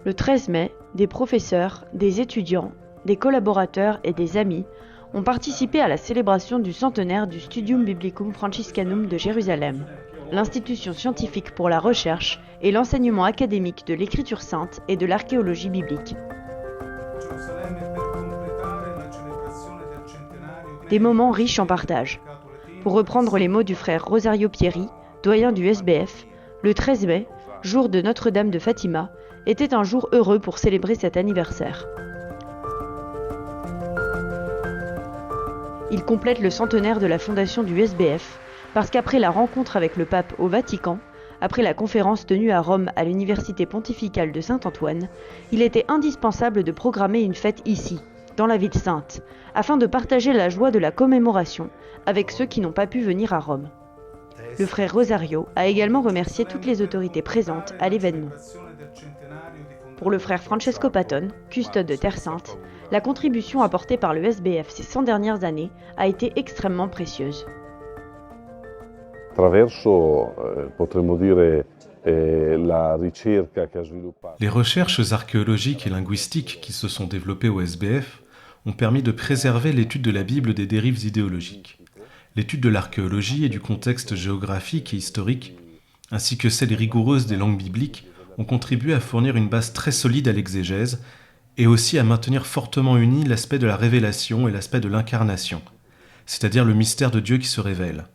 Le 13 mai, des professeurs, des étudiants, des collaborateurs et des amis ont participé à la célébration du centenaire du Studium Biblicum Franciscanum de Jérusalem, l'institution scientifique pour la recherche et l'enseignement académique de l'écriture sainte et de l'archéologie biblique. Des moments riches en partage. Pour reprendre les mots du frère Rosario Pieri, doyen du SBF, le 13 mai, jour de Notre-Dame de Fatima, était un jour heureux pour célébrer cet anniversaire. Il complète le centenaire de la fondation du SBF, parce qu'après la rencontre avec le pape au Vatican, après la conférence tenue à Rome à l'université pontificale de Saint-Antoine, il était indispensable de programmer une fête ici, dans la ville sainte, afin de partager la joie de la commémoration avec ceux qui n'ont pas pu venir à Rome. Le frère Rosario a également remercié toutes les autorités présentes à l'événement. Pour le frère Francesco Patton, custode de Terre Sainte, la contribution apportée par le SBF ces 100 dernières années a été extrêmement précieuse. Les recherches archéologiques et linguistiques qui se sont développées au SBF ont permis de préserver l'étude de la Bible des dérives idéologiques. L'étude de l'archéologie et du contexte géographique et historique, ainsi que celle rigoureuse des langues bibliques, ont contribué à fournir une base très solide à l'exégèse et aussi à maintenir fortement unis l'aspect de la révélation et l'aspect de l'incarnation, c'est-à-dire le mystère de Dieu qui se révèle.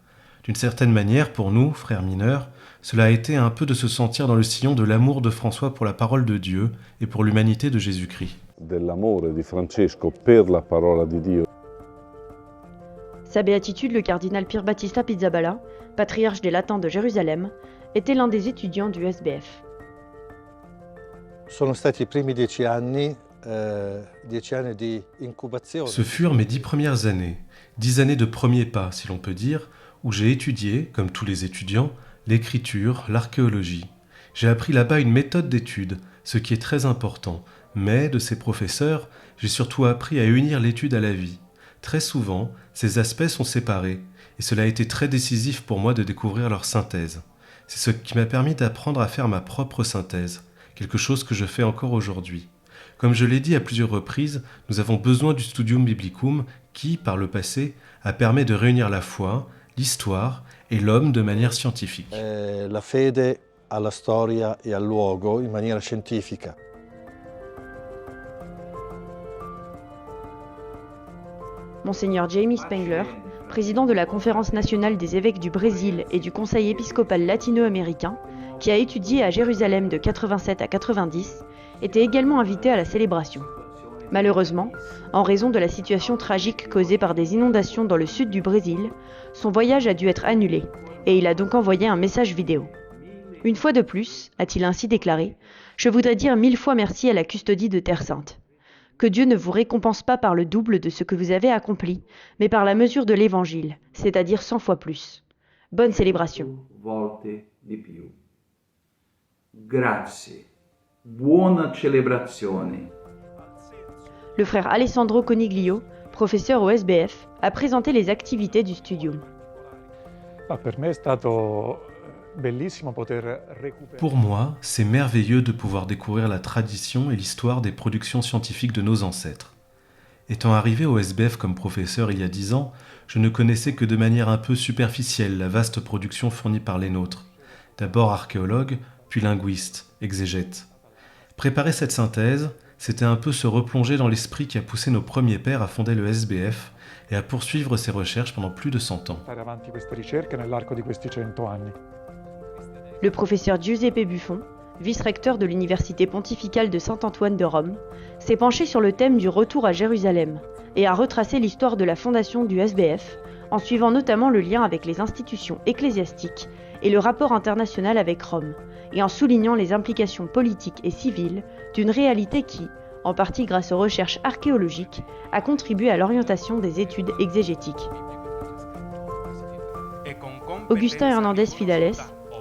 D'une certaine manière, pour nous, frères mineurs, cela a été un peu de se sentir dans le sillon de l'amour de François pour la parole de Dieu et pour l'humanité de Jésus-Christ. Sa béatitude, le cardinal Pier Battista Pizzaballa, patriarche des Latins de Jérusalem, était l'un des étudiants du SBF. Ce furent mes 10 premières années, 10 années de premiers pas, si l'on peut dire, où j'ai étudié, comme tous les étudiants, l'écriture, l'archéologie. J'ai appris là-bas une méthode d'étude, ce qui est très important, mais de ces professeurs, j'ai surtout appris à unir l'étude à la vie. Très souvent, ces aspects sont séparés, et cela a été très décisif pour moi de découvrir leur synthèse. C'est ce qui m'a permis d'apprendre à faire ma propre synthèse, quelque chose que je fais encore aujourd'hui. Comme je l'ai dit à plusieurs reprises, nous avons besoin du Studium Biblicum qui, par le passé, a permis de réunir la foi, l'histoire et l'homme de manière scientifique. La fede alla storia e al luogo in maniera scientifica. Monseigneur Jamie Spengler, président de la Conférence nationale des évêques du Brésil et du Conseil épiscopal latino-américain, qui a étudié à Jérusalem de 87 à 90, était également invité à la célébration. Malheureusement, en raison de la situation tragique causée par des inondations dans le sud du Brésil, son voyage a dû être annulé, et il a donc envoyé un message vidéo. Une fois de plus, a-t-il ainsi déclaré, je voudrais dire 1000 fois merci à la custodie de Terre Sainte. Que Dieu ne vous récompense pas par le double de ce que vous avez accompli, mais par la mesure de l'Évangile, c'est-à-dire 100 fois plus. Bonne célébration. Grazie. Buona celebrazione. Le frère Alessandro Coniglio, professeur au SBF, a présenté les activités du Studium. Pour moi, c'est merveilleux de pouvoir découvrir la tradition et l'histoire des productions scientifiques de nos ancêtres. Étant arrivé au SBF comme professeur il y a 10 ans, je ne connaissais que de manière un peu superficielle la vaste production fournie par les nôtres. D'abord archéologue, puis linguiste, exégète. Préparer cette synthèse, c'était un peu se replonger dans l'esprit qui a poussé nos premiers pères à fonder le SBF et à poursuivre ses recherches pendant plus de 100 ans. Le professeur Giuseppe Buffon, vice-recteur de l'Université pontificale de Saint-Antoine de Rome, s'est penché sur le thème du retour à Jérusalem et a retracé l'histoire de la fondation du SBF, en suivant notamment le lien avec les institutions ecclésiastiques et le rapport international avec Rome, et en soulignant les implications politiques et civiles d'une réalité qui, en partie grâce aux recherches archéologiques, a contribué à l'orientation des études exégétiques. Augustin Hernandez Fidales,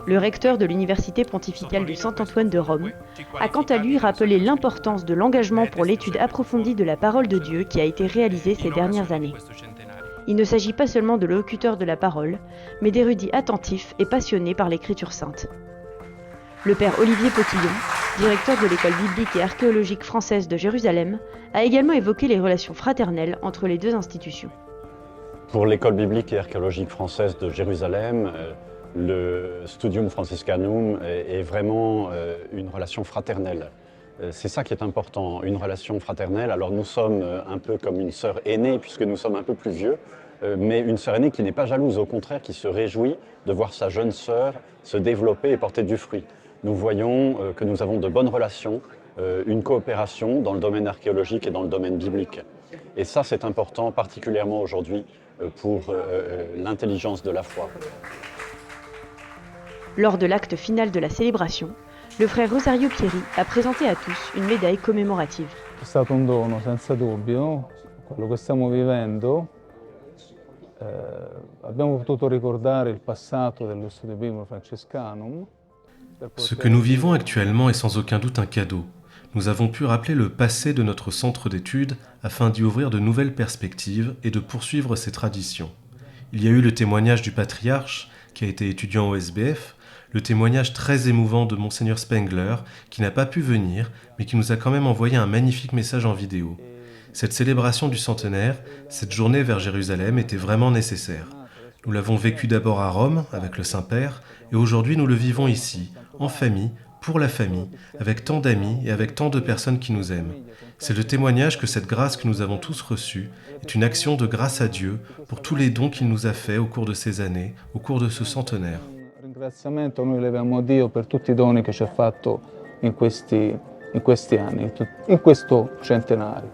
le recteur de l'Université pontificale de Saint-Antoine de Rome, a quant à lui rappelé l'importance de l'engagement pour l'étude approfondie de la parole de Dieu qui a été réalisée ces dernières années. Il ne s'agit pas seulement de locuteurs de la parole, mais d'érudits attentifs et passionnés par l'écriture sainte. Le père Olivier Potillon, directeur de l'école biblique et archéologique française de Jérusalem, a également évoqué les relations fraternelles entre les deux institutions. Pour l'école biblique et archéologique française de Jérusalem, le Studium Franciscanum est vraiment une relation fraternelle. C'est ça qui est important, une relation fraternelle. Alors nous sommes un peu comme une sœur aînée, puisque nous sommes un peu plus vieux, mais une sœur aînée qui n'est pas jalouse, au contraire, qui se réjouit de voir sa jeune sœur se développer et porter du fruit. Nous voyons que nous avons de bonnes relations, une coopération dans le domaine archéologique et dans le domaine biblique. Et ça, c'est important, particulièrement aujourd'hui, pour l'intelligence de la foi. Lors de l'acte final de la célébration, le frère Rosario Pieri a présenté à tous une médaille commémorative. È stato un dono, senza dubbio, quello che stiamo vivendo. Abbiamo potuto ricordare il passato dello Studio Biblico Franciscanum. Ce que nous vivons actuellement est sans aucun doute un cadeau. Nous avons pu rappeler le passé de notre centre d'études afin d'y ouvrir de nouvelles perspectives et de poursuivre ses traditions. Il y a eu le témoignage du patriarche, qui a été étudiant au SBF, le témoignage très émouvant de Monseigneur Spengler, qui n'a pas pu venir, mais qui nous a quand même envoyé un magnifique message en vidéo. Cette célébration du centenaire, cette journée vers Jérusalem était vraiment nécessaire. Nous l'avons vécu d'abord à Rome, avec le Saint-Père, et aujourd'hui nous le vivons ici, en famille, pour la famille, avec tant d'amis et avec tant de personnes qui nous aiment. C'est le témoignage que cette grâce que nous avons tous reçue est une action de grâce à Dieu pour tous les dons qu'il nous a faits au cours de ces années, au cours de ce centenaire. Ringraziamento noi leviamo a Dio per tutti i doni che ci ha fatto in questi anni, in questo centenario.